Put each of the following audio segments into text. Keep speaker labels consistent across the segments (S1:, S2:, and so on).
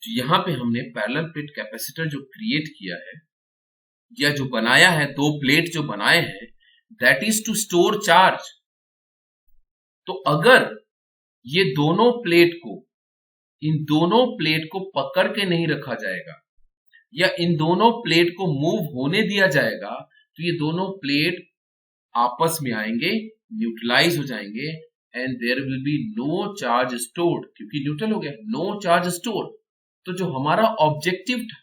S1: तो यहाँ पे हमने पैरेलल प्लेट कैपेसिटर जो क्रिएट किया है या जो बनाया है, दो प्लेट जो बनाए हैं, that is to store charge. तो अगर ये दोनों प्लेट को, इन दोनों प्लेट को पकड़ के नहीं रखा जाएगा या इन दोनों प्लेट को मूव होने दिया जाएगा, तो ये दोनों प्लेट आपस में आएंगे, न्यूट्रलाइज हो जाएंगे and there will be no charge stored, क्योंकि न्यूट्रल हो गया, नो चार्ज स्टोर। तो जो हमारा ऑब्जेक्टिव था,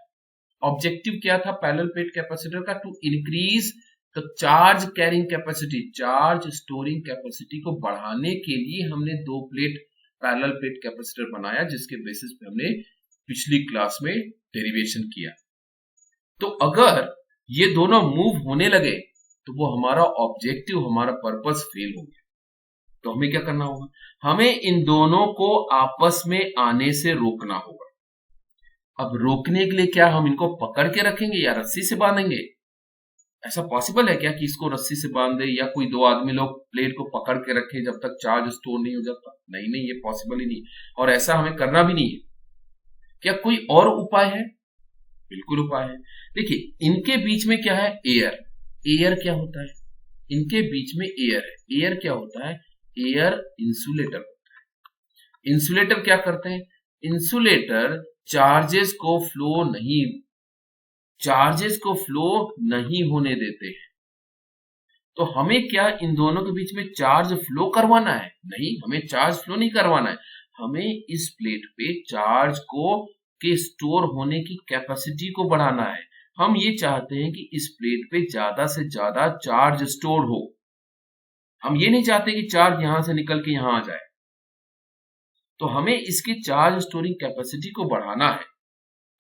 S1: ऑब्जेक्टिव क्या था पैरेलल प्लेट कैपेसिटर का? To increase the charge carrying capacity, charge storing capacity को बढ़ाने के लिए हमने दो प्लेट पैरेलल प्लेट कैपेसिटर बनाया, जिसके बेसिस पे हमने पिछली क्लास में डेरिवेशन किया। तो अगर ये दोनों मूव होने लगे तो वो हमारा ऑब्जेक्टिव, हमारा पर्पस फेल हो गया। तो हमें क्या करना होगा? हमें इन दोनों को आपस में आने से रोकना होगा। अब रोकने के लिए क्या हम इनको पकड़ के रखेंगे या रस्सी से बांधेंगे? ऐसा पॉसिबल है क्या कि इसको रस्सी से बांध दे या कोई दो आदमी लोग प्लेट को पकड़ के रखे जब तक चार्ज स्टोर नहीं हो जाता? नहीं नहीं, ये पॉसिबल ही नहीं, और ऐसा हमें करना भी नहीं है। क्या कोई और उपाय है? बिल्कुल उपाय है। देखिए, इनके बीच में क्या है? एयर। एयर क्या होता है? इनके बीच में एयर है। एयर क्या होता है? एयर इंसुलेटर होता है। इंसुलेटर क्या करते हैं? इंसुलेटर चार्जेस को फ्लो नहीं होने देते हैं। तो हमें क्या इन दोनों के बीच में चार्ज फ्लो करवाना है? नहीं, हमें चार्ज फ्लो नहीं करवाना है। हमें इस प्लेट पे चार्ज के स्टोर होने की कैपेसिटी को बढ़ाना है। हम ये चाहते हैं कि इस प्लेट पे ज्यादा से ज्यादा चार्ज स्टोर हो। हम ये नहीं चाहते कि चार्ज यहां से निकल के यहां आ जाए। तो हमें इसकी चार्ज स्टोरिंग कैपेसिटी को बढ़ाना है।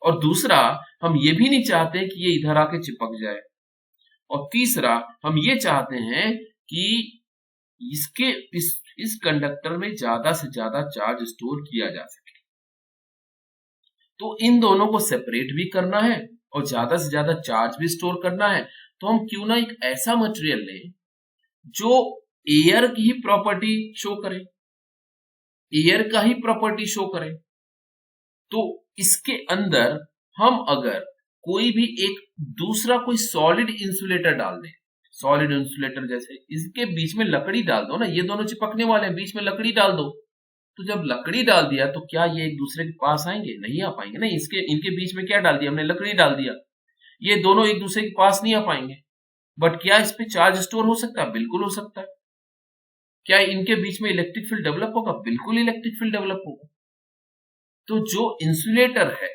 S1: और दूसरा, हम ये भी नहीं चाहते कि ये इधर आके चिपक जाए। और तीसरा, हम ये चाहते हैं कि इस कंडक्टर में ज्यादा से ज्यादा चार्ज स्टोर किया जा सके। तो इन दोनों को सेपरेट भी करना है और ज्यादा से ज्यादा चार्ज भी स्टोर करना है। तो हम क्यों ना एक ऐसा मटेरियल लें जो एयर की ही प्रॉपर्टी शो करे, एयर का ही प्रॉपर्टी शो करे। तो इसके अंदर हम अगर कोई भी एक दूसरा कोई सॉलिड इंसुलेटर डाल दें, सॉलिड इंसुलेटर जैसे इसके बीच में लकड़ी डाल दो ना, ये दोनों चिपकने वाले हैं, बीच में लकड़ी डाल दो। तो जब लकड़ी डाल दिया तो क्या ये एक दूसरे के पास आएंगे? नहीं आ पाएंगे। नहीं, इनके बीच में क्या डाल दिया हमने? लकड़ी डाल दिया। ये दोनों एक दूसरे के पास नहीं आ पाएंगे। बट क्या इस पे चार्ज स्टोर हो सकता है? बिल्कुल हो सकता है। क्या इनके बीच में इलेक्ट्रिक फील्ड डेवलप होगा? बिल्कुल इलेक्ट्रिक फील्ड डेवलप होगा। तो जो इंसुलेटर है,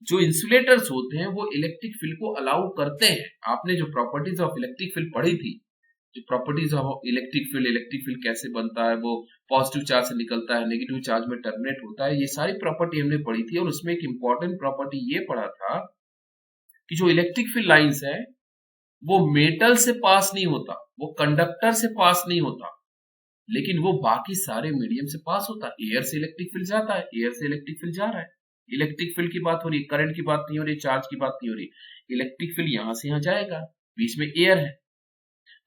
S1: जो इंसुलेटर्स होते हैं, वो इलेक्ट्रिक फील्ड को अलाउ करते हैं। आपने जो प्रॉपर्टीज ऑफ इलेक्ट्रिक फील्ड पढ़ी थी, जो प्रॉपर्टीज ऑफ इलेक्ट्रिक फील्ड कैसे बनता है, वो पॉजिटिव चार्ज से निकलता है, नेगेटिव चार्ज में टर्मिनेट होता है, ये सारी प्रॉपर्टी हमने पढ़ी थी। और उसमें एक इंपॉर्टेंट प्रॉपर्टी ये पढ़ा था कि जो इलेक्ट्रिक फील्ड लाइंस है वो मेटल से पास नहीं होता, वो कंडक्टर से पास नहीं होता, लेकिन वो बाकी सारे मीडियम से पास होता है। एयर से इलेक्ट्रिक फील्ड जाता है, एयर से इलेक्ट्रिक फील्ड जा रहा है। इलेक्ट्रिक फील्ड की बात हो रही है, करंट की बात नहीं हो रही, चार्ज की बात नहीं हो रही। इलेक्ट्रिक फील्ड यहां से यहां जाएगा, बीच में एयर है।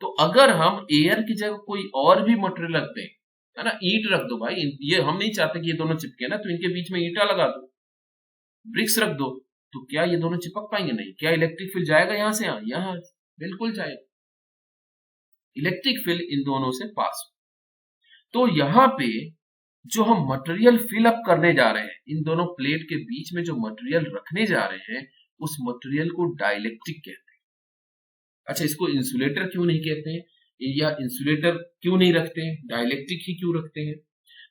S1: तो अगर हम एयर की जगह कोई और भी मटेरियल रख दें, है ना, ईंट रख दो भाई, ये हम नहीं चाहते कि ये दोनों चिपके ना, तो इनके बीच में ईंटा लगा दो, ब्रिक्स रख दो, तो क्या ये दोनों चिपक पाएंगे? नहीं। क्या इलेक्ट्रिक फील्ड जाएगा यहां से यहां? यहां बिल्कुल जाएगा। इलेक्ट्रिक फील्ड इन दोनों से पास। तो यहां पे जो हम मटेरियल फिलअप करने जा रहे हैं, इन दोनों प्लेट के बीच में जो मटेरियल रखने जा रहे हैं, उस मटेरियल को डाइलेक्ट्रिक कहते हैं। अच्छा, इसको इंसुलेटर क्यों नहीं कहते हैं, या इंसुलेटर क्यों नहीं रखते हैं, डाइलेक्ट्रिक ही क्यों रखते हैं?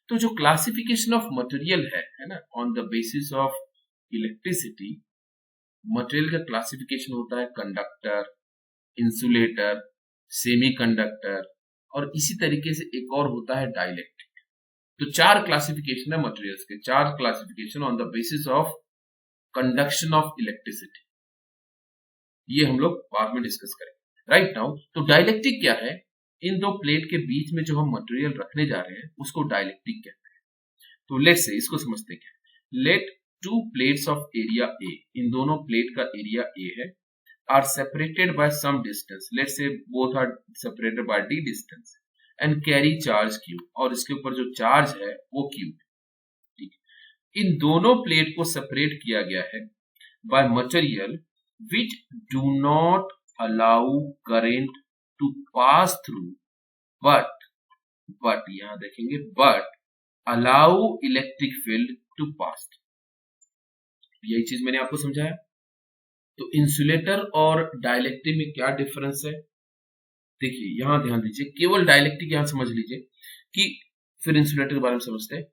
S1: तो जो क्लासिफिकेशन ऑफ मटेरियल है ना, on the basis of electricity, material का क्लासिफिकेशन होता है कंडक्टर, इंसुलेटर, सेमीकंडक्टर, और इसी तरीके से एक और होता है डाइलेक्ट्रिक। तो चार क्लासिफिकेशन है मटेरियल्स के, चार classification on the basis of conduction of electricity. ये हम लोग बाद में डिस्कस करेंगे। राइट नाउ, तो डाइलेक्ट्रिक क्या है? इन दो प्लेट के बीच में जो हम मटेरियल रखने जा रहे हैं उसको डाइलेक्ट्रिक कहते हैं। तो लेट्स से इसको समझते हैं। Let two plates of area a, इन दोनों प्लेट का एरिया ए है, are separated by some distance, let's say both are separated by d distance, and carry charge q, और इसके ऊपर जो चार्ज है वो q। ठीक है, इन दोनों प्लेट को सेपरेट किया गया है by material which do not allow current to pass through but यहां देखेंगे but allow electric field to pass. यही चीज मैंने आपको समझाया। तो इंसुलेटर और डाइलेक्ट्रिक में क्या डिफरेंस है, देखिए यहां ध्यान दीजिए, केवल डाइलेक्ट्रिक यहां समझ लीजिए कि फिर इंसुलेटर के बारे में समझते हैं।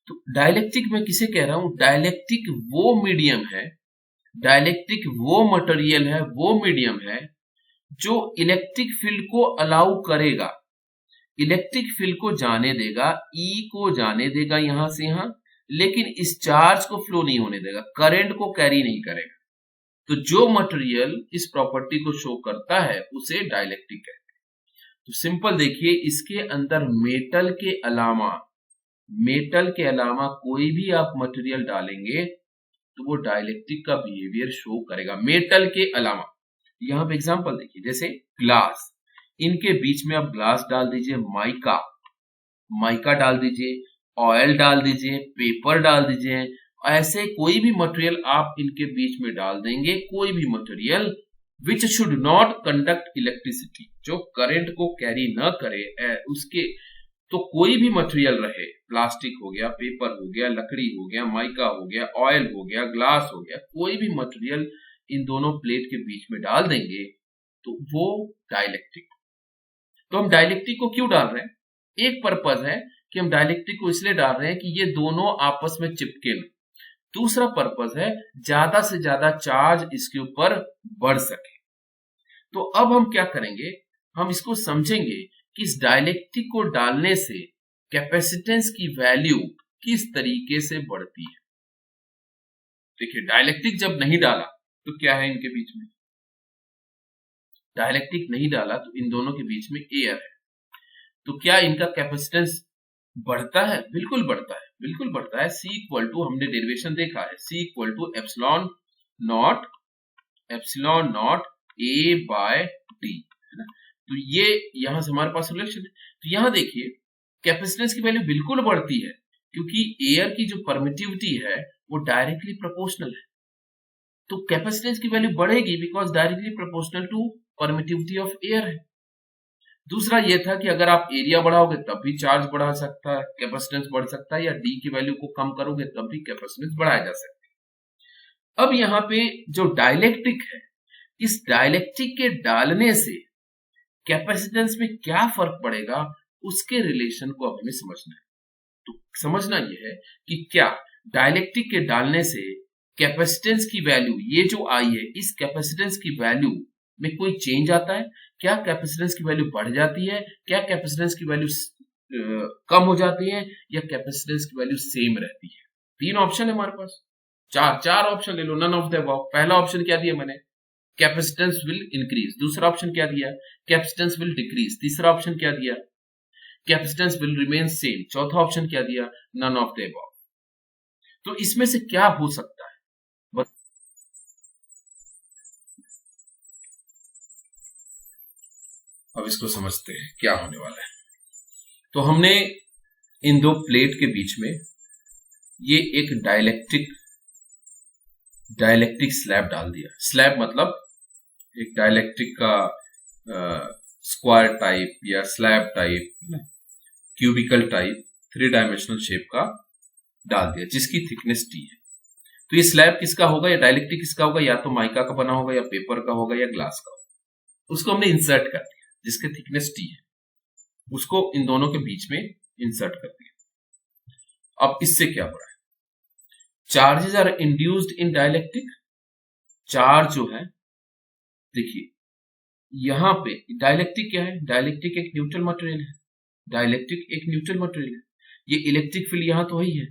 S1: तो डाइलेक्ट्रिक मैं किसे कह रहा हूं, डाइलेक्ट्रिक वो मीडियम है, डाइलेक्ट्रिक वो मटेरियल है, वो मीडियम है जो इलेक्ट्रिक फील्ड को अलाउ करेगा, इलेक्ट्रिक फील्ड को जाने देगा, ई को जाने देगा यहां से यहां, लेकिन इस चार्ज को फ्लो नहीं होने देगा, करंट को कैरी नहीं करेगा। तो जो मटेरियल इस प्रॉपर्टी को शो करता है उसे डाइलेक्ट्रिक कहते हैं। तो सिंपल देखिए, इसके अंदर मेटल के अलावा कोई भी आप मटेरियल डालेंगे तो वो डाइलेक्ट्रिक का बिहेवियर शो करेगा, मेटल के अलावा। यहां पे एग्जांपल देखिए, जैसे ग्लास, इनके बीच में आप ग्लास डाल दीजिए, माइका डाल दीजिए, ऑयल डाल दीजिए, पेपर डाल दीजिए, ऐसे कोई भी मटेरियल आप इनके बीच में डाल देंगे, कोई भी material which should not conduct electricity, जो करंट को कैरी न करे उसके, तो कोई भी मटेरियल रहे, प्लास्टिक हो गया, पेपर हो गया, लकड़ी हो गया, माइका हो गया, ऑयल हो गया, ग्लास हो गया, कोई भी मटेरियल इन दोनों प्लेट के बीच में डाल देंगे तो वो डाइलेक्ट्रिक। तो हम डाइलेक्ट्रिक को क्यों डाल रहे हैं, एक पर्पज है कि हम डाइलेक्ट्रिक को इसलिए डाल रहे हैं कि ये दोनों आपस में चिपके न, दूसरा पर्पज है ज्यादा से ज्यादा चार्ज इसके ऊपर बढ़ सके। तो अब हम क्या करेंगे, हम इसको समझेंगे कि इस डाइलेक्ट्रिक को डालने से कैपेसिटेंस की वैल्यू किस तरीके से बढ़ती है। देखिए, डाइलेक्ट्रिक जब नहीं डाला तो क्या है इनके बीच में, डाइलेक्ट्रिक नहीं डाला तो इन दोनों के बीच में एयर है, तो क्या इनका कैपेसिटेंस बढ़ता है, बिल्कुल बढ़ता है, बिल्कुल बढ़ता है। C इक्वल टू, हमने डेरिवेशन देखा है, C equal to epsilon not A by D, है ना। तो ये यहां से हमारे पास रिलेशन है। तो यहां देखिए, कैपेसिटेंस की वैल्यू बिल्कुल बढ़ती है क्योंकि एयर की जो परमिटिविटी है वो डायरेक्टली प्रोपोर्शनल है, तो कैपेसिटेंस की वैल्यू बढ़ेगी because directly proportional to permittivity of air है। दूसरा ये था कि अगर आप एरिया बढ़ाओगे तब भी चार्ज बढ़ा सकता है, कैपेसिटेंस बढ़ सकता है, या डी की वैल्यू को कम करोगे तब भी कैपेसिटेंस बढ़ाया जा सकता है। अब यहाँ पे जो डाइलेक्ट्रिक है, इस डाइलेक्ट्रिक के डालने से कैपेसिटेंस में क्या फर्क पड़ेगा, उसके रिलेशन को अब हमें समझना है। तो समझना यह है कि क्या डाइलेक्ट्रिक के डालने से कैपेसिटेंस की वैल्यू, ये जो आई है, इस कैपेसिटेंस की वैल्यू में कोई चेंज आता है, क्या कैपेसिटेंस की वैल्यू बढ़ जाती है, क्या कैपेसिटेंस की वैल्यू कम हो जाती है, या कैपेसिटेंस की वैल्यू सेम रहती है। तीन ऑप्शन है हमारे पास, चार ऑप्शन ले लो, नन ऑफ द अबव। पहला ऑप्शन क्या दिया मैंने, कैपेसिटेंस विल इंक्रीज। दूसरा ऑप्शन क्या दिया, कैपेसिटेंस विल डिक्रीज। तीसरा ऑप्शन क्या दिया, कैपेसिटेंस विल रिमेन सेम। चौथा ऑप्शन क्या दिया, नन ऑफ द अबव। तो इसमें से क्या हो सकता है, अब इसको समझते हैं क्या होने वाला है। तो हमने इन दो प्लेट के बीच में ये एक डाइलेक्ट्रिक स्लैब डाल दिया। स्लैब मतलब एक डाइलेक्ट्रिक का स्क्वायर टाइप या slab type, cubical type, 3 dimensional shape का डाल दिया जिसकी थिकनेस टी है। तो ये स्लैब किसका होगा, या डाइलेक्ट्रिक किसका होगा, या तो माइका का बना होगा, या पेपर का होगा, या ग्लास का होगा। उसको हमने इंसर्ट कर दिया, जिसके थिकनेस टी है, उसको इन दोनों के बीच में इंसर्ट कर दिया। अब इससे क्या हो रहा है, charges are induced in dielectric. Charge जो है, देखिए यहां पे डाइलेक्ट्रिक क्या है, डाइलेक्ट्रिक एक न्यूट्रल मटेरियल है, डाइलेक्ट्रिक एक न्यूट्रल मटेरियल है। ये इलेक्ट्रिक फील्ड यहां तो ही है।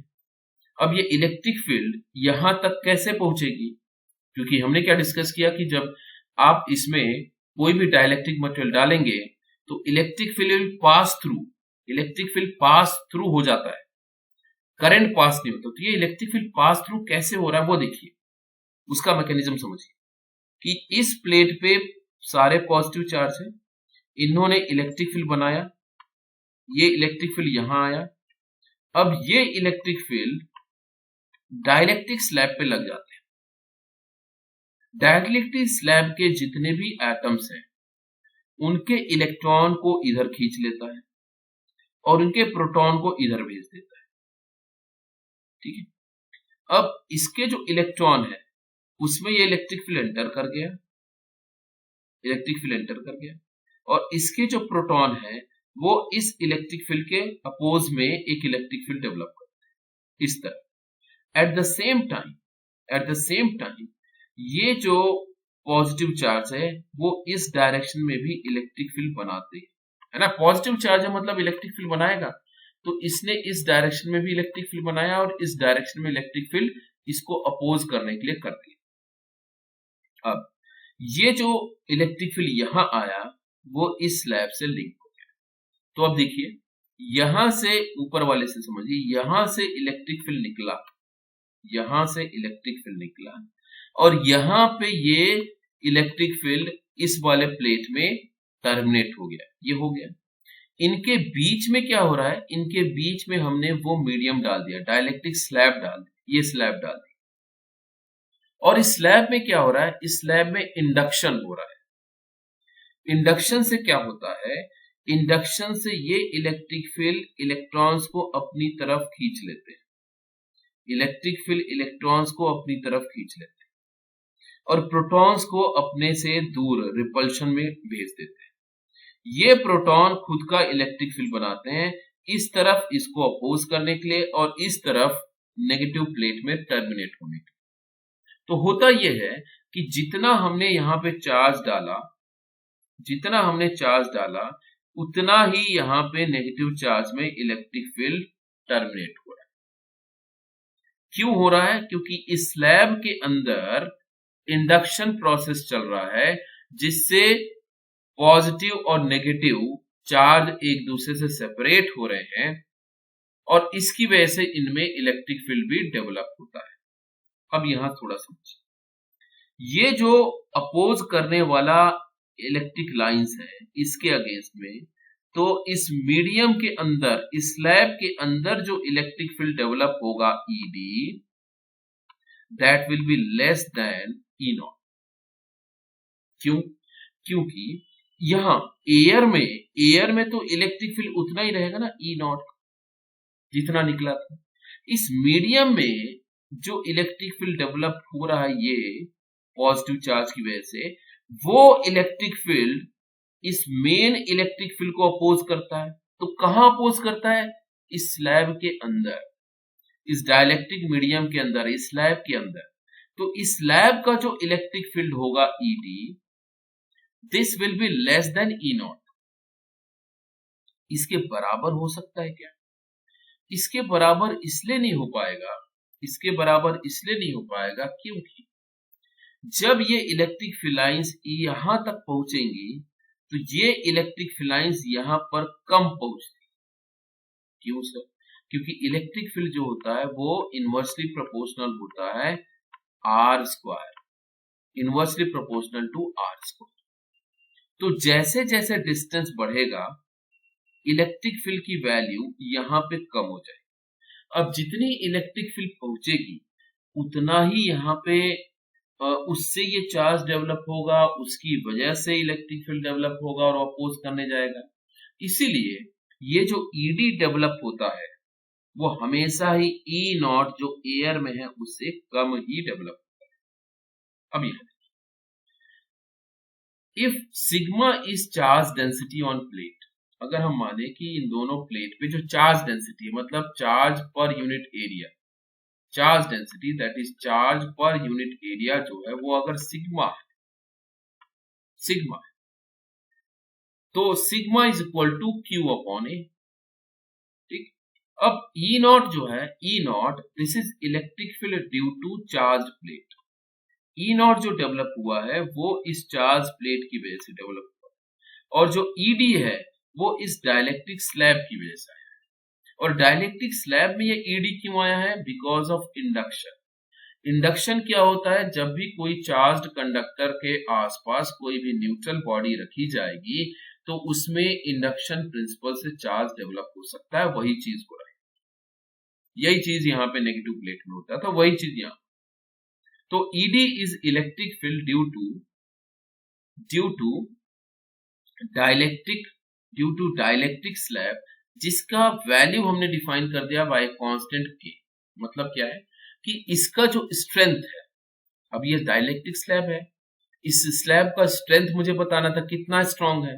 S1: अब ये इलेक्ट्रिक फील्ड यहां तक कैसे पहुंचेगी, क्योंकि हमने क्या डिस्कस किया कि जब आप इसमें कोई भी डाइलेक्ट्रिक मटेरियल डालेंगे तो electric field pass through, electric field pass through हो जाता है, करंट पास नहीं होता। तो ये इलेक्ट्रिक फील्ड पास थ्रू कैसे हो रहा है वो देखिए, उसका मैकेनिज्म समझिए कि इस प्लेट पे सारे पॉजिटिव चार्ज है, इन्होंने इलेक्ट्रिक फील्ड बनाया, ये इलेक्ट्रिक फील्ड यहां आया। अब ये इलेक्ट्रिक फील्ड डाइलेक्ट्रिक स्लैब पे लग जाते हैं। डाइलेक्ट्रिक स्लैब के जितने भी एटम्स हैं उनके इलेक्ट्रॉन को इधर खींच लेता है और उनके प्रोटॉन को इधर भेज देता है। ठीक है, अब इसके जो इलेक्ट्रॉन है उसमें ये इलेक्ट्रिक फील्ड एंटर कर गया, इलेक्ट्रिक फील्ड एंटर कर गया, और इसके जो प्रोटॉन है वो इस इलेक्ट्रिक फील्ड के अपोज में एक इलेक्ट्रिक फील्ड डेवलप करते हैं इस तरह। एट द सेम टाइम ये जो पॉजिटिव चार्ज है वो इस डायरेक्शन में भी इलेक्ट्रिक फील्ड बनाते हैं, है ना। पॉजिटिव चार्ज है मतलब इलेक्ट्रिक फील्ड बनाएगा, तो इसने इस डायरेक्शन में भी इलेक्ट्रिक फील्ड बनाया और इस डायरेक्शन में इलेक्ट्रिक फील्ड इसको अपोज करने के लिए कर दिया। अब ये जो इलेक्ट्रिक फील्ड यहां आया वो इस स्लैब से लिंक हो गया। तो अब देखिए यहां से ऊपर वाले से समझिए, यहां से इलेक्ट्रिक फील्ड निकला, यहां से इलेक्ट्रिक फील्ड निकला और यहां पे ये इलेक्ट्रिक फील्ड इस वाले प्लेट में टर्मिनेट हो गया, ये हो गया। इनके बीच में क्या हो रहा है, इनके बीच में हमने वो मीडियम डाल दिया, डाइलेक्ट्रिक स्लैब डाल दिया, ये स्लैब डाल दिया। और इस स्लैब में क्या हो रहा है, इस स्लैब में इंडक्शन हो रहा है। इंडक्शन से क्या होता है, इंडक्शन से ये इलेक्ट्रिक फील्ड इलेक्ट्रॉन्स को अपनी तरफ खींच लेते हैं, इलेक्ट्रिक फील्ड इलेक्ट्रॉन्स को अपनी तरफ खींच लेते हैं और प्रोटॉन्स को अपने से दूर रिपल्शन में भेज देते हैं। ये प्रोटॉन खुद का इलेक्ट्रिक फील्ड बनाते हैं, इस तरफ इसको अपोज करने के लिए और इस तरफ नेगेटिव प्लेट में टर्मिनेट होने के लिए। तो होता यह है कि जितना हमने यहाँ पे चार्ज डाला, जितना हमने चार्ज डाला उतना ही यहाँ पे नेगेटिव चार्ज में इलेक्ट्रिक फील्ड टर्मिनेट हो रहा है। क्यों हो रहा है, क्योंकि इस स्लैब के अंदर इंडक्शन प्रोसेस चल रहा है जिससे पॉजिटिव और नेगेटिव चार्ज एक दूसरे से सेपरेट हो रहे हैं और इसकी वजह से इनमें इलेक्ट्रिक फील्ड भी डेवलप होता है। अब यहां थोड़ा समझिए, ये जो अपोज करने वाला इलेक्ट्रिक लाइंस है इसके अगेंस्ट में, तो इस मीडियम के अंदर, इस स्लैब के अंदर जो इलेक्ट्रिक फील्ड डेवलप होगा ED, that will be less than E0। क्यों, क्योंकि यहां एयर में तो इलेक्ट्रिक फील्ड उतना ही रहेगा ना, E0 जितना निकला था। इस मीडियम में जो इलेक्ट्रिक फील्ड डेवलप हो रहा है ये पॉजिटिव चार्ज की वजह से, वो इलेक्ट्रिक फील्ड इस मेन इलेक्ट्रिक फील्ड को अपोज करता है। तो कहां अपोज करता है, इस स्लैब के अंदर, इस डाइलेक्ट्रिक मीडियम के अंदर, इस स्लैब के अंदर। तो इस स्लैब का जो इलेक्ट्रिक फील्ड होगा ED, this will be less than E0। इसके बराबर हो सकता है क्या, इसके बराबर इसलिए नहीं हो पाएगा, इसके बराबर इसलिए नहीं हो पाएगा क्योंकि जब ये इलेक्ट्रिक फील्ड लाइंस यहां तक पहुंचेंगी तो ये इलेक्ट्रिक फील्ड लाइंस यहां पर कम पहुंचती। क्यों सर, क्योंकि इलेक्ट्रिक फील्ड जो होता है वो इनवर्सली प्रोपोर्शनल होता है R², inversely proportional to R²। तो जैसे जैसे डिस्टेंस बढ़ेगा इलेक्ट्रिक फील्ड की वैल्यू यहां पे कम हो जाएगी। अब जितनी इलेक्ट्रिक फील्ड पहुंचेगी उतना ही यहाँ पे उससे ये चार्ज डेवलप होगा, उसकी वजह से इलेक्ट्रिक फील्ड डेवलप होगा और अपोज करने जाएगा। इसीलिए ये जो ED डेवलप होता है वो हमेशा ही E0 जो एयर में है उससे कम ही डेवलप होता है। अब यह if sigma is charge density on plate, अगर हम माने कि इन दोनों प्लेट पे जो चार्ज डेंसिटी है, मतलब चार्ज पर unit area, charge density that is charge पर यूनिट एरिया जो है वो अगर सिग्मा है, तो sigma is equal to Q upon A। ठीक, अब E0 जो है, E0 this is electric field due to charge plate. E0 जो डेवलप हुआ है वो इस चार्ज प्लेट की वजह से डेवलप हुआ है और जो ED है वो इस डाइलेक्ट्रिक स्लैब की वजह से आया है। और डाइलेक्ट्रिक स्लैब में ये ED क्यों आया है, बिकॉज ऑफ इंडक्शन। इंडक्शन क्या होता है, जब भी कोई चार्ज्ड कंडक्टर के आसपास कोई भी न्यूट्रल बॉडी रखी जाएगी तो उसमें इंडक्शन प्रिंसिपल से चार्ज डेवलप हो सकता है, वही चीज हो रहा है। यही चीज यहाँ पे नेगेटिव प्लेट में होता था, वही चीज यहाँ। तो ED is electric field due to dielectric slab, जिसका वैल्यू हमने डिफाइन कर दिया बाय कांस्टेंट के। मतलब क्या है कि इसका जो स्ट्रेंथ है, अब ये डाइलेक्ट्रिक स्लैब है, इस स्लैब का स्ट्रेंथ मुझे बताना था कितना स्ट्रांग है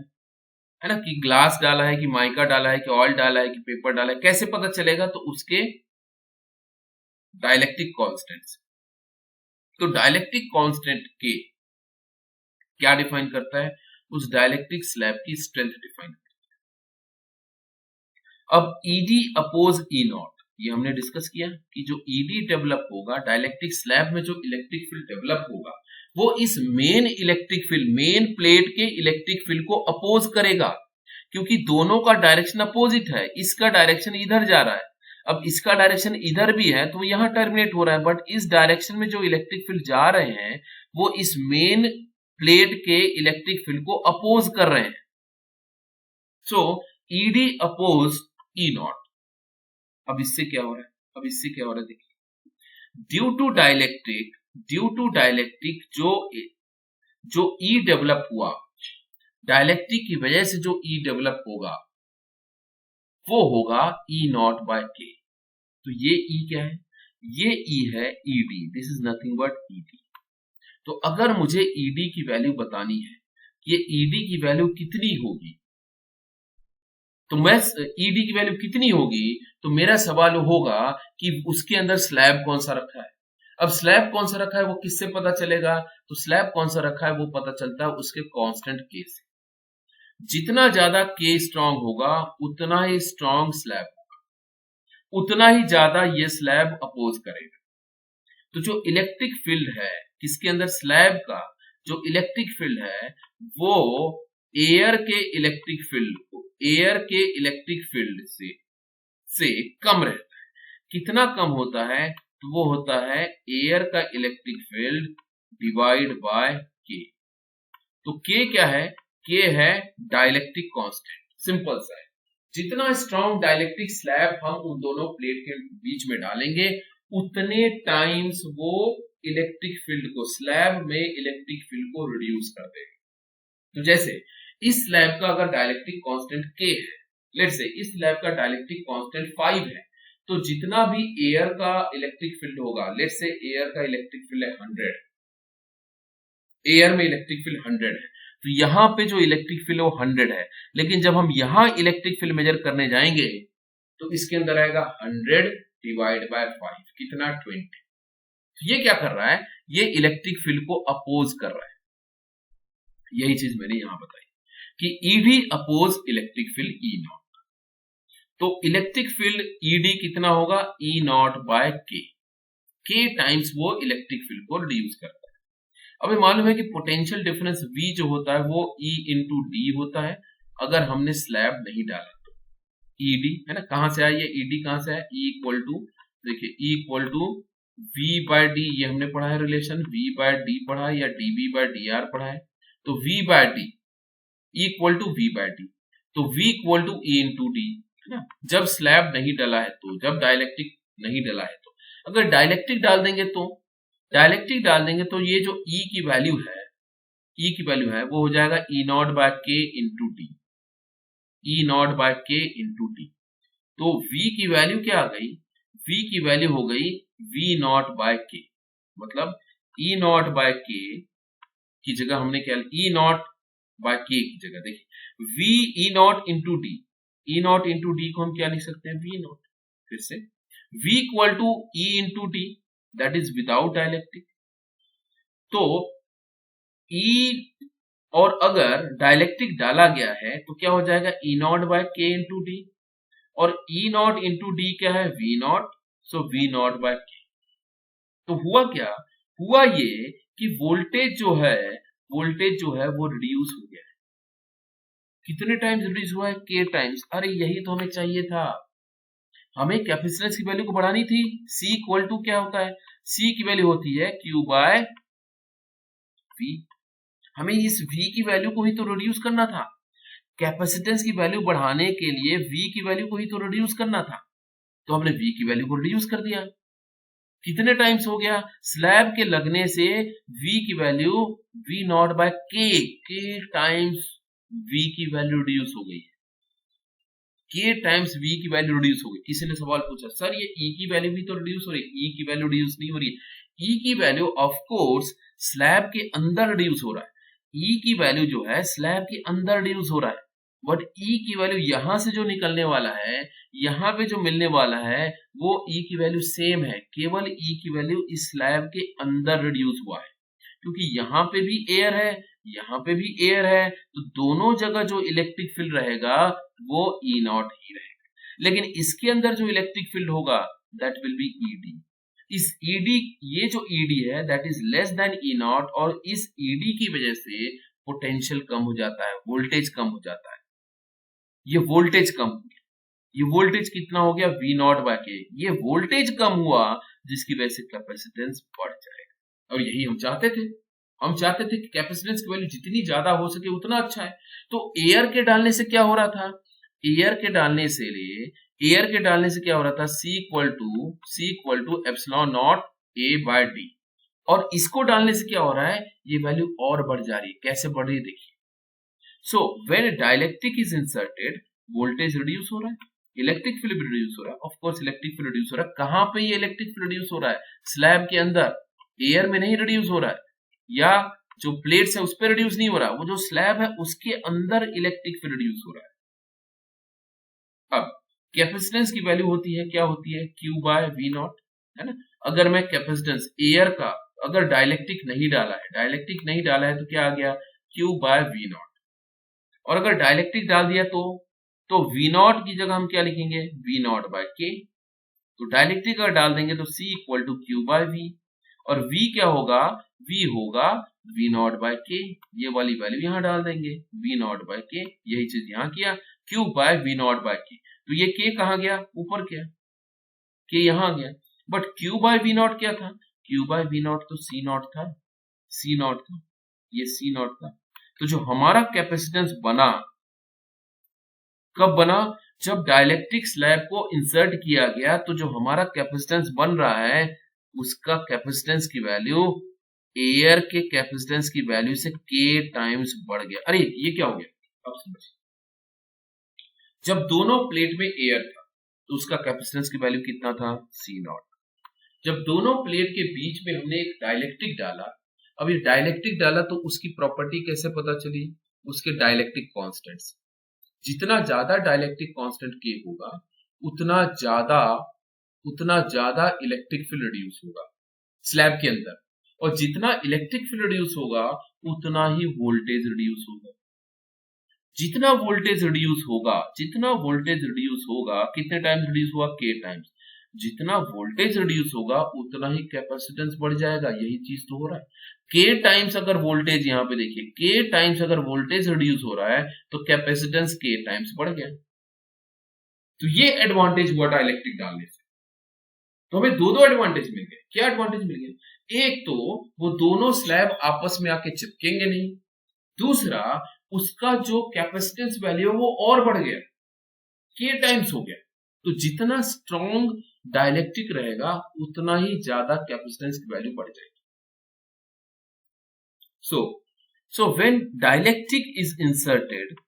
S1: ना, कि ग्लास डाला है कि माइका डाला है कि ऑयल डाला है कि पेपर डाला है, कैसे पता चलेगा? तो उसके डाइलेक्ट्रिक कांस्टेंट। तो डाइलेक्ट्रिक कांस्टेंट के क्या डिफाइन करता है? उस डाइलेक्ट्रिक स्लैब की स्ट्रेंथ डिफाइन करता है। अब ED अपोज E0, ये हमने डिस्कस किया कि जो ED डेवलप होगा, डाइलेक्ट्रिक स्लैब में जो इलेक्ट्रिक फील्ड डेवलप होगा, वो इस main electric field, main plate के इलेक्ट्रिक फील्ड को अपोज करेगा, क्योंकि दोनों का डायरेक्शन अपोजिट है। इसका डायरेक्शन इधर जा रहा है, अब इसका डायरेक्शन इधर भी है, तो यहां टर्मिनेट हो रहा है, बट इस डायरेक्शन में जो इलेक्ट्रिक फील्ड जा रहे हैं वो इस मेन प्लेट के इलेक्ट्रिक फील्ड को अपोज कर रहे हैं। सो ED अपोज E0। अब इससे क्या हो रहा है? देखिए, ड्यू टू डाइलेक्ट्रिक जो E डेवलप हुआ, डाइलेक्ट्रिक की वजह से जो E डेवलप होगा वो होगा E0 बाय K। तो ये E क्या है? ये E है ED, this is nothing but ED। तो अगर मुझे ED की वैल्यू बतानी है, ये ED की वैल्यू कितनी होगी, तो मैं ED की वैल्यू कितनी होगी, तो मेरा सवाल होगा कि उसके अंदर स्लैब कौन सा रखा है। अब स्लैब कौन सा रखा है वो किससे पता चलेगा? तो स्लैब कौन सा रखा है वो पता चलता है उसके कांस्टेंट K से। जितना ज्यादा K स्ट्रांग होगा उतना ही स्ट्रांग स्लैब होगा, उतना ही ज्यादा ये स्लैब अपोज करेगा। तो जो इलेक्ट्रिक फील्ड है किसके अंदर, स्लैब का जो इलेक्ट्रिक फील्ड है वो एयर के इलेक्ट्रिक फील्ड से कम रहता है। कितना कम होता है? तो वो होता है एयर का electric field divide by K। तो K क्या है? K है डाइलेक्ट्रिक कांस्टेंट, सिंपल सा है। जितना स्ट्रॉन्ग डाइलेक्ट्रिक स्लैब हम उन दोनों प्लेट के बीच में डालेंगे, उतने टाइम्स वो इलेक्ट्रिक फील्ड को, स्लैब में इलेक्ट्रिक फील्ड को रिड्यूस कर देगा। तो जैसे इस स्लैब का अगर डाइलेक्ट्रिक कांस्टेंट K है, लेट्स से इस स्लैब का डाइलेक्ट्रिक कांस्टेंट 5 है, तो जितना भी एयर का इलेक्ट्रिक फील्ड होगा, लेट्स से एयर का इलेक्ट्रिक फील्ड है 100, एयर में इलेक्ट्रिक फील्ड 100 है, तो यहां पे जो इलेक्ट्रिक फील्ड है वो 100 है, लेकिन जब हम यहां इलेक्ट्रिक फील्ड मेजर करने जाएंगे तो इसके अंदर आएगा 100 डिवाइड बाय 5, कितना? 20। तो ये क्या कर रहा है? ये इलेक्ट्रिक फील्ड को अपोज कर रहा है। यही चीज मैंने यहां बताई कि ED oppose electric field E0। तो इलेक्ट्रिक फील्ड ED कितना होगा? E0 बाय K टाइम्स वो इलेक्ट्रिक फील्ड को रिड्यूस करता है। अभी मालूम है कि पोटेंशियल डिफरेंस V जो होता है वो E इंटू D होता है, अगर हमने स्लैब नहीं डाला तो। ED है ना, कहां से आया ये ED? कहां से आया? E इक्वल टू, देखिए E equal to V by D, ये हमने पढ़ा है रिलेशन, V बाय D पढ़ा है या DV बाय DR पढ़ा है। तो V by D equal to V by D, तो V equal to E into D है ना, जब स्लैब नहीं डला है तो, जब डाइलेक्ट्रिक नहीं डला है तो। अगर डाइलेक्ट्रिक डाल देंगे तो ये जो E की वैल्यू है वो हो जाएगा E0 by K into D, E0 by K into D। तो V की वैल्यू क्या आ गई? V की वैल्यू हो गई V0 बाय K, मतलब E0 बाय K की जगह हमने क्या, E0 बाय K की जगह देखिए V E0 into D, E0 into D को हम क्या लिख सकते हैं? V0। फिर से V equal to E into D, that is without dielectric. तो E, और अगर डाइलेक्ट्रिक डाला गया है तो क्या हो जाएगा? E0 by K into D, और E0 इंटू D क्या है? V0, सो V0 बाय K। तो हुआ क्या? हुआ ये कि वोल्टेज जो है वो रिड्यूस हो गया है। कितने टाइम्स रिड्यूस हुआ है? K times. अरे यही तो हमें चाहिए था, हमें कैपेसिटेंस की वैल्यू को बढ़ानी थी। C इक्वल टू क्या होता है? C की वैल्यू होती है Q बाय V। हमें इस V की वैल्यू को ही तो रिड्यूस करना था, कैपेसिटेंस की वैल्यू बढ़ाने के लिए V की वैल्यू को ही तो रिड्यूस करना था। तो हमने V की वैल्यू को रिड्यूस कर दिया। कितने टाइम्स हो गया? स्लैब के लगने से V की value V not by K times V की वैल्यू रिड्यूस हो गई है। K टाइम्स V की वैल्यू रिड्यूस हो गई। किसी ने सवाल पूछा सर ये E की वैल्यू भी तो रिड्यूस हो रही है। E की वैल्यू रिड्यूस नहीं हो रही है। E की वैल्यू ऑफ कोर्स स्लैब के अंदर रिड्यूस हो रहा है। E की वैल्यू जो है स्लैब के अंदर रिड्यूस हो रहा है, बट E की वैल्यू यहां से जो निकलने वाला है, यहाँ पे जो मिलने वाला है वो E की वैल्यू सेम है, केवल E की वैल्यू इस स्लैब के अंदर रिड्यूस हुआ है। क्योंकि यहाँ पे भी एयर है, यहाँ पे भी एयर है, तो दोनों जगह जो इलेक्ट्रिक फील्ड रहेगा वो E नॉट ही रहेगा। लेकिन इसके अंदर जो इलेक्ट्रिक फील्ड होगा दैट विल बी ED। इस ED, ये जो ED है that is less than E not, और इस ED की वजह से पोटेंशियल कम हो जाता है, वोल्टेज कम हो जाता है। ये वोल्टेज कम हो गया। ये वोल्टेज कितना हो गया? V not by K। ये वोल्टेज कम हुआ जिसकी वजह से कैपेसिटेंस बढ़ जाएगा, और यही हम चाहते थे। हम चाहते थे कि कैपेसिटेंस की वैल्यू जितनी ज्यादा हो सके उतना अच्छा है। तो एयर के डालने से क्या हो रहा था? एयर के डालने से क्या हो रहा था? C equal to epsilon not A by D। और इसको डालने से क्या हो रहा है? ये वैल्यू और बढ़ जा रही है। कैसे बढ़ रही है देखिए। So when dielectric is inserted, voltage reduce हो रहा है, इलेक्ट्रिक फील्ड रिड्यूस हो रहा है। Of course electric field reduce हो रहा है। कहां पे ये इलेक्ट्रिक फील्ड रिड्यूस हो रहा है? स्लैब के अंदर, एयर में नहीं रिड्यूस हो रहा है, या जो प्लेट्स है उस पर रिड्यूस नहीं हो रहा, वो जो स्लैब है उसके अंदर इलेक्ट्रिक फील्ड रिड्यूस हो रहा है। अब कैपेसिटेंस की वैल्यू होती है, क्या होती है? Q बाय V नॉट, है ना। अगर मैं कैपेसिटेंस एयर का अगर डाइलेक्ट्रिक नहीं डाला है तो क्या आ गया? Q by V not. और अगर डाइलेक्ट्रिक डाल दिया तो V नॉट की जगह हम क्या लिखेंगे? V not by K। तो डाइलेक्ट्रिक अगर डाल देंगे तो C equal to Q by V, और V क्या होगा? V होगा V नॉट बाय K। ये वाली वैल्यू यहाँ डाल देंगे, V नॉट बाय K। यही चीज यहाँ किया, Q by V not by K। तो ये K कहाँ गया? ऊपर गया, K यहाँ गया। But Q by V not क्या था? Q बाय V नॉट तो C नॉट था, ये C नॉट था। तो जो हमारा कैपेसिटेंस बना, कब बना? जब डाइलेक्ट्रिक स्लैब को इंसर्ट किया गया, तो जो हमारा कैपेसिटेंस बन रहा है उसका कैपेसिटेंस की वैल्यू एयर के कैपेसिटेंस की वैल्यू से K टाइम्स बढ़ गया। अरे ये क्या हो गया? अब समझिए, जब दोनों प्लेट में एयर था तो उसका कैपेसिटेंस की वैल्यू कितना था? C not. जब दोनों प्लेट के बीच में हमने एक डाइलेक्ट्रिक डाला, अब ये डाइलेक्ट्रिक डाला तो उसकी प्रॉपर्टी कैसे पता चली? उसके डाइलेक्ट्रिक कांस्टेंट से। जितना ज्यादा डाइलेक्ट्रिक कांस्टेंट K होगा उतना ज्यादा इलेक्ट्रिक फील्ड रिड्यूस होगा स्लैब के अंदर, और जितना इलेक्ट्रिक फील्ड रिड्यूस होगा उतना ही वोल्टेज रिड्यूस होगा। जितना वोल्टेज रिड्यूस होगा कितने टाइम्स रिड्यूस हुआ? K times. जितना वोल्टेज रिड्यूस होगा उतना ही कैपेसिटेंस बढ़ जाएगा। यही चीज तो हो रहा है। K टाइम्स अगर वोल्टेज, यहाँ पे देखिए, K टाइम्स अगर वोल्टेज रिड्यूस हो रहा है तो कैपेसिटेंस K टाइम्स बढ़ गया। तो ये एडवांटेज हुआ डाइलेक्ट्रिक डालने से। तो हमें दो एडवांटेज मिल गए। क्या एडवांटेज मिल गए? एक तो वो दोनों स्लैब आपस में आके चिपकेंगे नहीं, दूसरा उसका जो कैपेसिटेंस वैल्यू है वो और बढ़ गया, K टाइम्स हो गया। तो जितना स्ट्रॉन्ग डाइलेक्ट्रिक रहेगा उतना ही ज्यादा कैपेसिटेंस की वैल्यू बढ़ जाएगी। So when dielectric is inserted,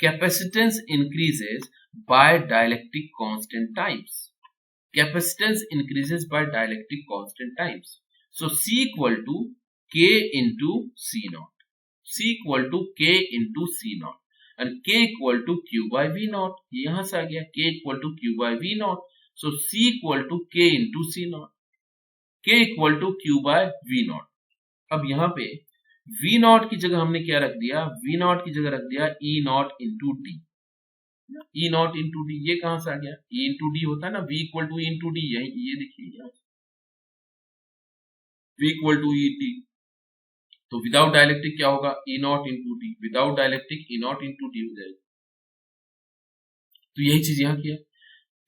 S1: capacitance increases by dielectric constant times. So C equal to K into C naught. And K equal to Q by V naught. ये यहां से आ गया, K equal to Q by V naught. So C equal to K into C naught. K equal to Q by V naught. अब यहाँ पे V not की जगह हमने क्या रख दिया? V नॉट की जगह रख दिया E not into D. E not into D, ये कहां से आ गया? E इंटू डी होता है ना, V equal to E into D. ये देखिए, V equal to E D. तो विदाउट डाइलेक्ट्रिक क्या होगा? E not into D. Without dielectric E not into D हो जाएगा। तो यही चीज यहाँ किया,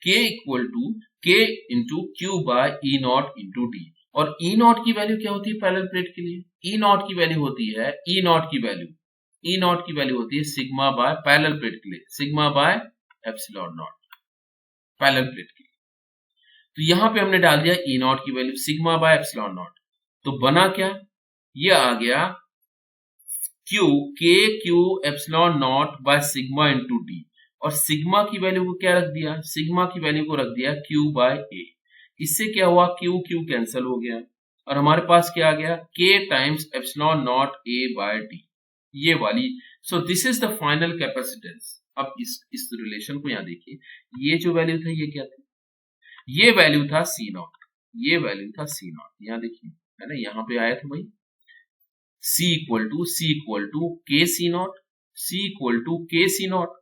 S1: K equal to K into Q by E not into D. और E नॉट की वैल्यू क्या होती है पैरेलल प्लेट के लिए? E नॉट की वैल्यू होती है, E नॉट की वैल्यू होती है सिग्मा बाय पैरेलल प्लेट के लिए, sigma by epsilon not. Parallel plate के लिए। तो यहां पे हमने डाल दिया ई नॉट की value sigma by epsilon not, तो बना क्या, ये आ गया क्यू के Q epsilon not by sigma into D, और सिग्मा की वैल्यू को क्या रख दिया, सिग्मा की वैल्यू को रख दिया क्यू बाय ए। इससे क्या हुआ, क्यू क्यू कैंसिल हो गया और हमारे पास क्या आ गया, K times epsilon naught A by D, ये वाली। So this is the final capacitance. अब इस रिलेशन को यहाँ देखिए, ये जो वैल्यू था ये क्या था, ये वैल्यू था सी नॉट, ये वैल्यू था सी नॉट, यहाँ देखिए है ना, यहाँ पे आया था भाई C इक्वल टू के सी नॉट, C इक्वल टू के सी नॉट,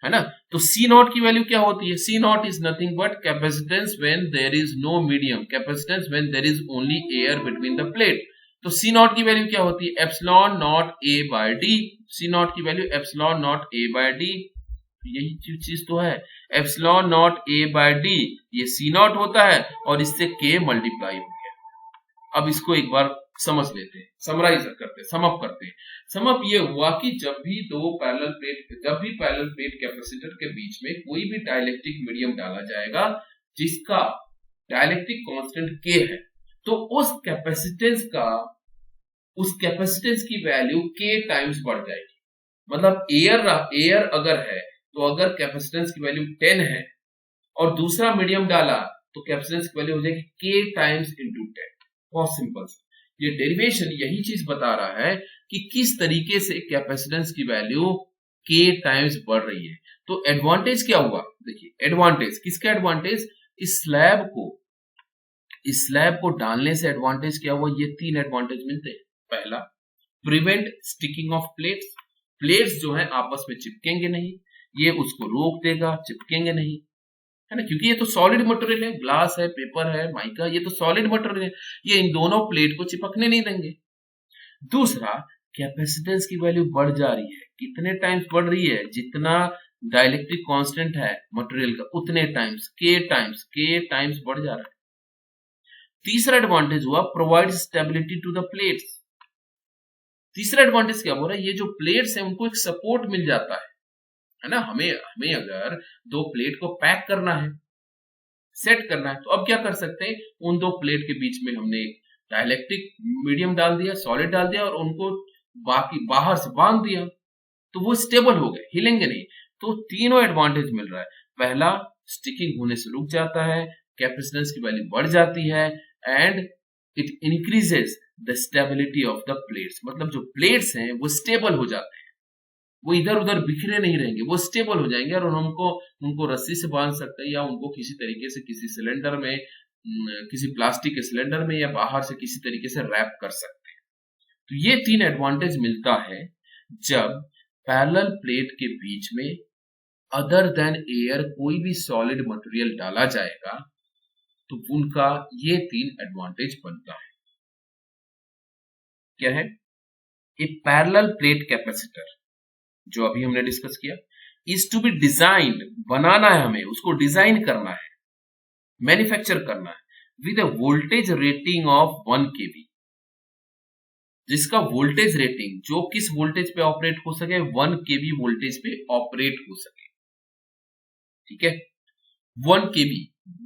S1: है ना। तो C नॉट की वैल्यू क्या होती है, C naught is nothing but capacitance when there is no medium, capacitance when there is only air between the plate. तो C नॉट की वैल्यू क्या होती है, epsilon not A by D, C naught की value epsilon not A by D, यही चीज तो है, epsilon not A by D, ये C नॉट होता है और इससे K मल्टीप्लाई हो गया। अब इसको एक बार समझ लेते हैं, समराइज करते हैं, समअप करते हैं। समअप ये हुआ कि जब भी पैरेलल प्लेट कैपेसिटर के बीच में कोई भी डाइलेक्ट्रिक मीडियम डाला जाएगा जिसका डाइलेक्ट्रिक कांस्टेंट K है, तो उस कैपेसिटेंस की वैल्यू K टाइम्स बढ़ जाएगी। मतलब एयर अगर है तो अगर कैपेसिटेंस की वैल्यू 10 है और दूसरा मीडियम डाला तो कैपेसिटेंस की वैल्यू हो जाएगी K टाइम्स इंटू 10। बहुत सिंपल, ये डेरिवेशन यही चीज बता रहा है कि किस तरीके से कैपेसिटेंस की वैल्यू K टाइम्स बढ़ रही है। तो एडवांटेज क्या हुआ, देखिए एडवांटेज किसका, एडवांटेज इस स्लैब को डालने से एडवांटेज क्या हुआ, ये 3 एडवांटेज मिलते हैं। पहला, प्रिवेंट स्टिकिंग ऑफ प्लेट्स जो है आपस में चिपकेंगे नहीं, ये उसको रोक देगा, चिपकेंगे नहीं, है ना, क्योंकि ये तो सॉलिड मटेरियल है, ग्लास है, पेपर है, माइका, ये तो सॉलिड मटेरियल है, ये इन दोनों प्लेट को चिपकने नहीं देंगे। दूसरा, कैपेसिटेंस की वैल्यू बढ़ जा रही है, कितने टाइम्स बढ़ रही है, जितना डाइलेक्ट्रिक कांस्टेंट है मटेरियल का उतने टाइम्स, के टाइम्स बढ़ जा रहा है। तीसरा एडवांटेज हुआ, provide stability to the plates. तीसरा एडवांटेज क्या हो रहा है, ये जो प्लेट्स है उनको एक सपोर्ट मिल जाता है ना। हमें अगर 2 प्लेट को पैक करना है, सेट करना है, तो अब क्या कर सकते हैं, उन 2 प्लेट के बीच में हमने एक डाइलेक्ट्रिक मीडियम डाल दिया, सॉलिड डाल दिया और उनको बाहर से बांध दिया, तो वो स्टेबल हो गए, हिलेंगे नहीं। तो तीनों एडवांटेज मिल रहा है। पहला, स्टिकिंग होने से रुक जाता है, कैपेसिटेंस की वैल्यू बढ़ जाती है, and it increases the stability of the plates. मतलब जो प्लेट्स हैं वो स्टेबल हो जाते हैं, वो इधर उधर बिखरे नहीं रहेंगे, वो स्टेबल हो जाएंगे और उनको रस्सी से बांध सकते हैं या उनको किसी तरीके से किसी सिलेंडर में, किसी प्लास्टिक के सिलेंडर में या बाहर से किसी तरीके से रैप कर सकते हैं। तो ये 3 एडवांटेज मिलता है जब पैरेलल प्लेट के बीच में अदर देन एयर कोई भी सॉलिड मटेरियल डाला जाएगा, तो उनका ये 3 एडवांटेज बनता है। क्या है, ए पैरेलल प्लेट कैपेसिटर जो अभी हमने डिस्कस किया, इज टू बी डिजाइन्ड, बनाना है हमें, उसको डिजाइन करना है, मैन्युफैक्चर करना है with a voltage rating of 1 kV, जिसका वोल्टेज रेटिंग जो किस वोल्टेज पे ऑपरेट हो सके, 1 kV वोल्टेज पे ऑपरेट हो सके। ठीक है, 1 kV,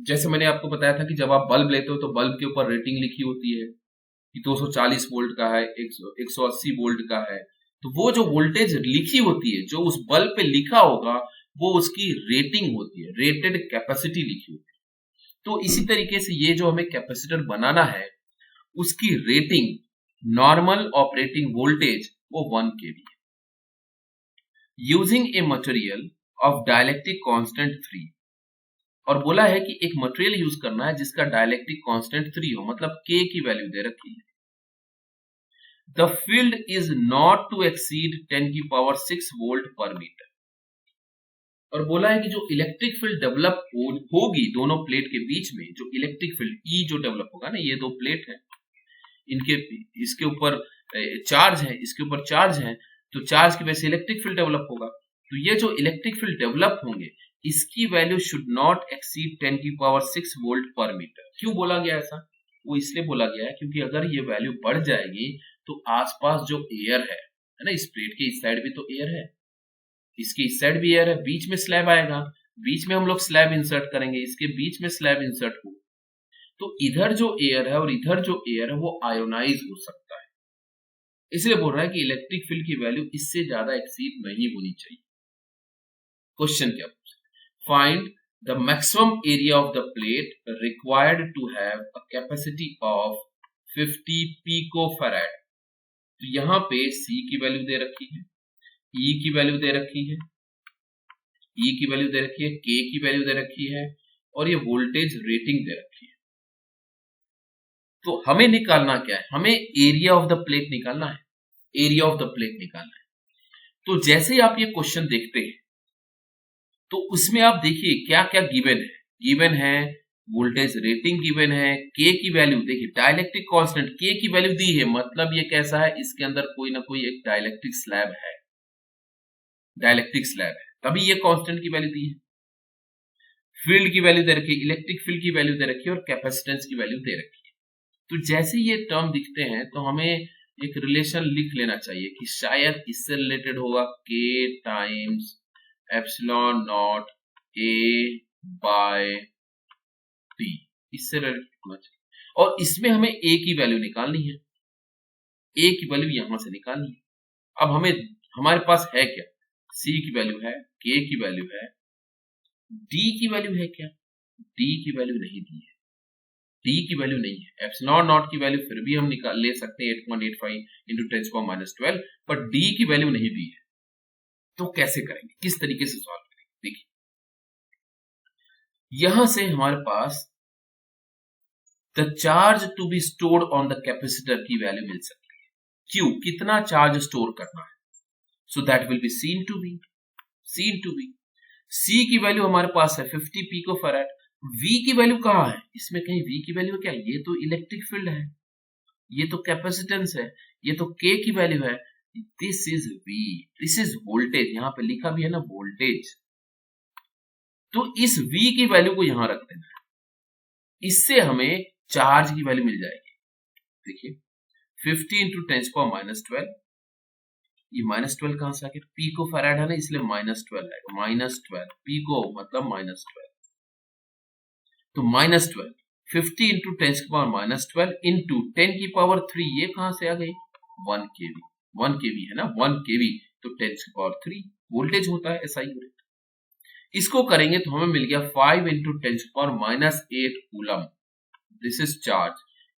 S1: जैसे मैंने आपको बताया था कि जब आप बल्ब लेते हो तो बल्ब के ऊपर रेटिंग लिखी होती है कि 240 वोल्ट का है, 180 वोल्ट का है, तो वो जो वोल्टेज लिखी होती है, जो उस बल्ब पे लिखा होगा, वो उसकी रेटिंग होती है, रेटेड कैपेसिटी लिखी होती है। तो इसी तरीके से ये जो हमें कैपेसिटर बनाना है, उसकी रेटिंग, नॉर्मल ऑपरेटिंग वोल्टेज, वो 1 kV है। Using a material of dielectric constant 3, और बोला है कि एक मटेरियल यूज करना है जिसका डाइलेक्ट्रिक कांस्टेंट 3 हो, मतलब K की वैल्यू दे रखी है। The field is not to exceed 10⁶ volt पर मीटर, और बोला है कि जो इलेक्ट्रिक फील्ड डेवलप होगी दोनों प्लेट के बीच में, जो इलेक्ट्रिक फील्ड E जो डेवलप होगा ना, ये 2 प्लेट है, इसके ऊपर चार्ज है, इसके ऊपर चार्ज है, तो चार्ज की वजह से इलेक्ट्रिक फील्ड डेवलप होगा। तो ये जो इलेक्ट्रिक फील्ड डेवलप होंगे, इसकी value should not exceed 10⁶ volt पर मीटर। क्यों बोला गया ऐसा, वो इसलिए बोला गया है क्योंकि अगर ये वैल्यू बढ़ जाएगी तो आसपास जो एयर है ना, इस प्लेट के इस साइड भी तो एयर है, इसके इस साइड भी एयर है, बीच में स्लैब आएगा, बीच में हम लोग स्लैब इंसर्ट करेंगे, इसके बीच में स्लैब इंसर्ट हो तो इधर जो एयर है और इधर जो एयर है वो आयोनाइज हो सकता है। इसलिए बोल रहा है कि इलेक्ट्रिक फील्ड की वैल्यू इससे ज्यादा एक्सीड नहीं होनी चाहिए। क्वेश्चन क्या पूछा, find the maximum area of the plate required to have a capacity of 50 picofarad. तो यहां पे C की वैल्यू दे रखी है, E की वैल्यू दे रखी है, E की वैल्यू दे रखी है, K की वैल्यू दे रखी है और ये वोल्टेज रेटिंग दे रखी है। तो हमें निकालना क्या है, हमें एरिया ऑफ द प्लेट निकालना है, एरिया ऑफ द प्लेट निकालना है। तो जैसे ही आप ये क्वेश्चन देखते हैं तो उसमें आप देखिए क्या क्या गिवन है वोल्टेज रेटिंग गिवन है, के की वैल्यू देखिए, डाइलेक्ट्रिक कांस्टेंट के की वैल्यू दी है, मतलब ये कैसा है, इसके अंदर कोई ना कोई एक डाइलेक्ट्रिक स्लैब है, डाइलेक्ट्रिक स्लैब है, तभी ये कांस्टेंट की वैल्यू दी है। फील्ड की वैल्यू दे रखी है, इलेक्ट्रिक फील्ड की वैल्यू दे रखी है और कैपेसिटेंस की वैल्यू दे रखी है। तो जैसे ये टर्म दिखते हैं तो हमें एक रिलेशन लिख लेना चाहिए कि शायद इससे रिलेटेड होगा K times epsilon naught A by t, इससे रिलेटेड होना चाहिए। और इसमें हमें ए की वैल्यू निकालनी है, ए की वैल्यू यहां से निकालनी है। अब हमें हमारे पास है क्या, सी की वैल्यू है, के की वैल्यू है, डी की वैल्यू है क्या, डी की वैल्यू नहीं दी है, डी की वैल्यू नहीं है। एप्सिलॉन नॉट की वैल्यू फिर भी हम निकाल ले सकते हैं 8.85 इंटू 10⁻⁻12, पर डी की वैल्यू नहीं दी है। तो कैसे करेंगे, किस तरीके से सॉल्व करेंगे, देखिए यहां से हमारे पास the charge to be stored on the capacitor की वैल्यू मिल सकती है, क्यों, कितना चार्ज स्टोर करना है, so that will be seen to be, C की वैल्यू हमारे पास है 50 पिकोफैराड, V की वैल्यू कहां है, इसमें कहीं V की वैल्यू क्या है, ये तो इलेक्ट्रिक फील्ड है, ये तो कैपेसिटेंस है, ये तो K की वैल्यू है, this is V, this is voltage, यहां पे लिखा भी है ना वोल्टेज। तो इस V की वैल्यू को यहां रख देना है, इससे हमें चार्ज की वैल्यू मिल जाएगी। देखिए 50 इंटू 10⁻12, ये -12 कहां से आ गया, पिकोफैराड है ना, इसलिए -12 आएगा, -12 पिको मतलब -12, तो -12 50 इंटू 10⁻12 इंटू 10⁻3, ये कहां से आ गई 1 केवी, 1 केवी है ना, 1 केवी तो 10⁻3 वोल्टेज होता है, ऐसा ही यूनिट। इसको करेंगे तो हमें मिल गया 5 into 10⁻8 coulomb, this is charge,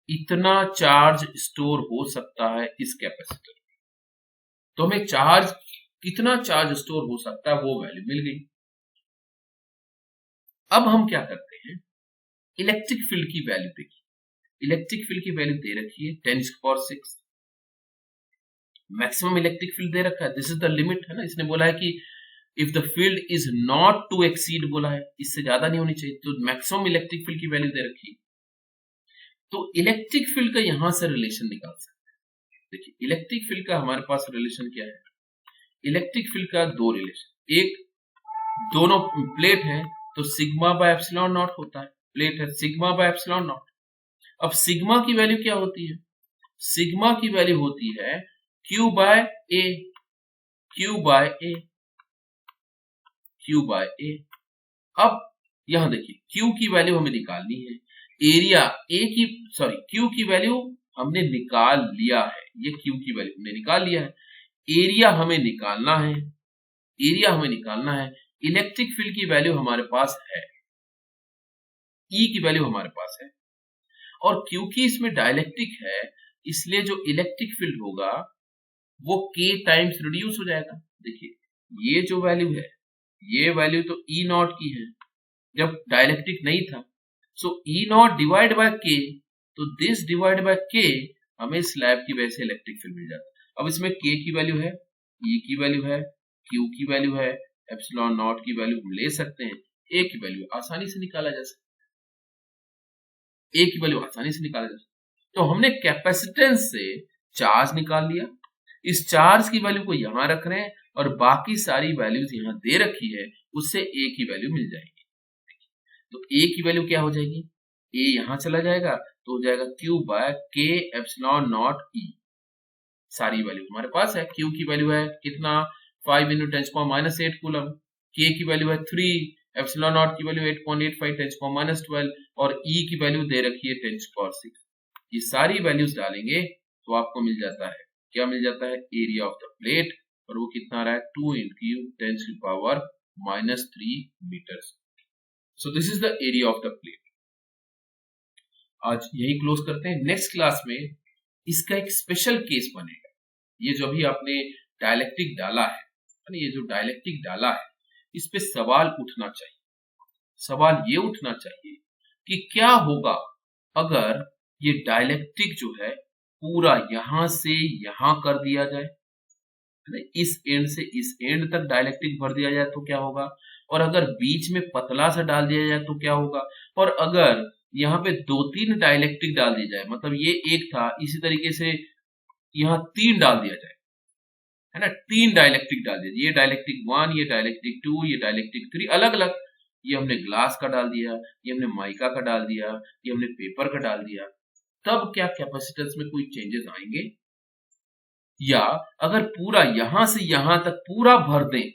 S1: इतना चार्ज स्टोर हो सकता है इस कैपेसिटर में। तो हमें चार्ज, कितना चार्ज स्टोर हो सकता है वो वैल्यू मिल गई। अब हम क्या करते हैं, इलेक्ट्रिक फील्ड की वैल्यू देखिए, इलेक्ट्रिक फील्ड की वैल्यू दे रखी है 10⁶, मैक्सिमम इलेक्ट्रिक फील्ड दे रखा है, दिस इज द लिमिट है ना, इसने बोला है कि if the field is not to exceed, बोला है इससे ज्यादा नहीं होनी चाहिए, तो मैक्सिमम इलेक्ट्रिक फील्ड की वैल्यू दे रखी है। तो इलेक्ट्रिक फील्ड का यहां से रिलेशन निकाल सकते हैं। देखिए इलेक्ट्रिक फील्ड का हमारे पास रिलेशन क्या है, इलेक्ट्रिक फील्ड का दो रिलेशन, एक दोनों प्लेट है तो सिग्मा बाय एप्सिलॉन नॉट होता है, प्लेट है सिग्मा बाय एप्सिलॉन नॉट। अब सिग्मा की वैल्यू क्या होती है, सिग्मा की वैल्यू होती है Q बाय ए, Q बाय ए, Q बाय ए। अब यहां देखिए Q की वैल्यू हमें निकालनी है, एरिया ए की सॉरी Q की वैल्यू हमने निकाल लिया है, ये Q की वैल्यू हमने निकाल लिया है, एरिया हमें निकालना है, एरिया हमें निकालना है, इलेक्ट्रिक फील्ड की वैल्यू हमारे पास है, E की वैल्यू हमारे पास है, और क्योंकि इसमें डाइलेक्ट्रिक है इसलिए जो इलेक्ट्रिक फील्ड होगा वो K टाइम्स रिड्यूस हो जाएगा। देखिए ये जो वैल्यू है, ये वैल्यू तो E नॉट की है जब डाइलेक्ट्रिक नहीं था, सो E not divide by K, तो दिस डिवाइड बाय K हमें स्लैब की वजह से इलेक्ट्रिक फील्ड मिल जाता है। अब इसमें K की वैल्यू है, E की वैल्यू है, Q की वैल्यू है, एप्सिलॉन नॉट की वैल्यू हम ले सकते हैं, A की वैल्यू आसानी से निकाला जा सकता है, A की वैल्यू आसानी से निकाला जा सकता है। तो हमने कैपेसिटेंस से चार्ज निकाल लिया, इस चार्ज की वैल्यू को यहां रख रहे हैं और बाकी सारी वैल्यूज यहां दे रखी है, उससे A की वैल्यू मिल जाएगी। तो A की वैल्यू क्या हो जाएगी, A यहां चला जाएगा तो हो जाएगा Q by K epsilon naught E, सारी वैल्यू हमारे पास है। Q की वैल्यू है कितना 5 इंटू 10⁻8 कूलम, K की वैल्यू है 3 एप्सिलॉन नॉट की वैल्यू 8.85 10⁻12 और E की वैल्यू दे रखी है 10⁻6। ये सारी वैल्यूज डालेंगे तो आपको मिल जाता है, क्या मिल जाता है, एरिया ऑफ द प्लेट, और वो कितना आ रहा है 2 × 10⁻³ metres. So this is the area of the plate. आज यही क्लोज करते हैं। नेक्स्ट क्लास में इसका एक स्पेशल केस बनेगा। ये जो अभी आपने डायलेक्ट्रिक डाला है, ये जो डायलेक्ट्रिक डाला है, इस पे सवाल उठना चाहिए। सवाल ये उठना चाहिए कि क्या होगा अगर ये डायलेक्ट्रिक जो है पूरा यहां से यहां कर दिया जाए, इस एंड से इस एंड तक डायलेक्ट्रिक भर दिया जाए तो क्या होगा, और अगर बीच में पतला सा डाल दिया जाए तो क्या होगा, और अगर यहाँ पे 2-3 डायलेक्ट्रिक डाल दिया जाए, मतलब ये एक था, इसी तरीके से यहाँ 3 डाल दिया जाए, है ना, 3 डायलेक्ट्रिक डाल दिया, ये डायलेक्ट्रिक 1, ये डायलेक्ट्रिक 2, ये डायलेक्ट्रिक 3, अलग अलग, ये हमने ग्लास का डाल दिया, ये हमने माइका का डाल दिया, ये हमने पेपर का डाल दिया, तब क्या कैपेसिटेंस में कोई चेंजेस आएंगे? या अगर पूरा यहां से यहां तक पूरा भर दें,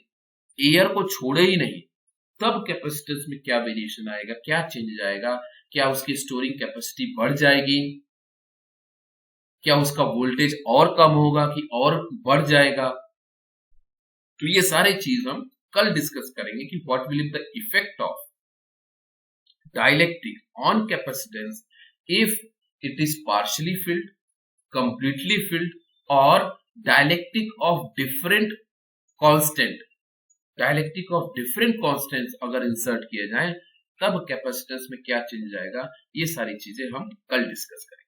S1: एयर को छोड़े ही नहीं, तब कैपेसिटेंस में क्या वेरिएशन आएगा, क्या चेंज आएगा, क्या उसकी स्टोरिंग कैपेसिटी बढ़ जाएगी, क्या उसका वोल्टेज और कम होगा कि और बढ़ जाएगा? तो ये सारे चीज हम कल डिस्कस करेंगे कि what will be the effect of dielectric on capacitance if it is partially filled, completely filled, और dielectric of different constant, dielectric of different constants अगर इंसर्ट किए जाएं, तब कैपेसिटेंस में क्या चेंज आएगा, ये सारी चीजें हम कल डिस्कस करेंगे।